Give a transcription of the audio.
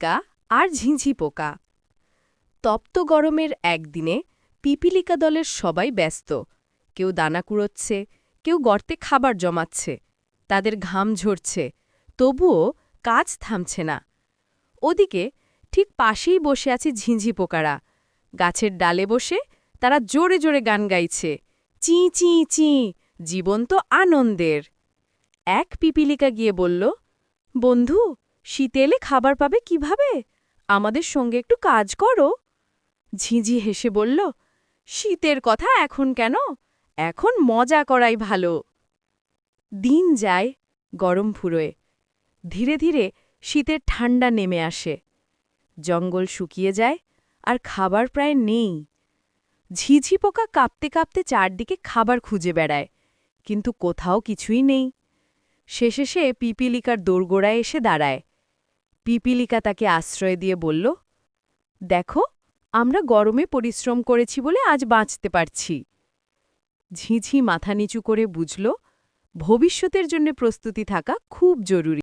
পিপীলিকা আর ঝিঁঝি পোকা। তপ্ত গরমের একদিনে পিপীলিকা দলের সবাই ব্যস্ত। কেউ দানা কুড়োচ্ছে, কেউ গর্তে খাবার জমাচ্ছে। তাদের ঘাম ঝরছে, তবুও কাজ থামছে না। ওদিকে ঠিক পাশেই বসে আছে ঝিঁঝি পোকারা। গাছের ডালে বসে তারা জোরে জোরে গান গাইছে, চি চি চি, জীবন তো আনন্দের। এক পিপীলিকা গিয়ে বলল, বন্ধু, শীতে এলে খাবার পাবে কিভাবে? আমাদের সঙ্গে একটু কাজ করো। ঝিঁঝি হেসে বলল, শীতের কথা এখন কেন? এখন মজা করাই ভালো। দিন যায়, গরম ফুরোয়। ধীরে ধীরে শীতের ঠান্ডা নেমে আসে। জঙ্গল শুকিয়ে যায়, আর খাবার প্রায় নেই। ঝিঝি পোকা কাঁপতে কাঁপতে চারদিকে খাবার খুঁজে বেড়ায়, কিন্তু কোথাও কিছুই নেই। শেষে সে পিপীলিকার দোরগোড়ায় এসে দাঁড়ায়। পিপীলিকা তাকে আশ্রয় দিয়ে বলল, দেখো, আমরা গরমে পরিশ্রম করেছি বলে আজ বাঁচতে পারছি। ঝিঁঝি মাথা নিচু করে বুঝল, ভবিষ্যতের জন্য প্রস্তুতি থাকা খুব জরুরি।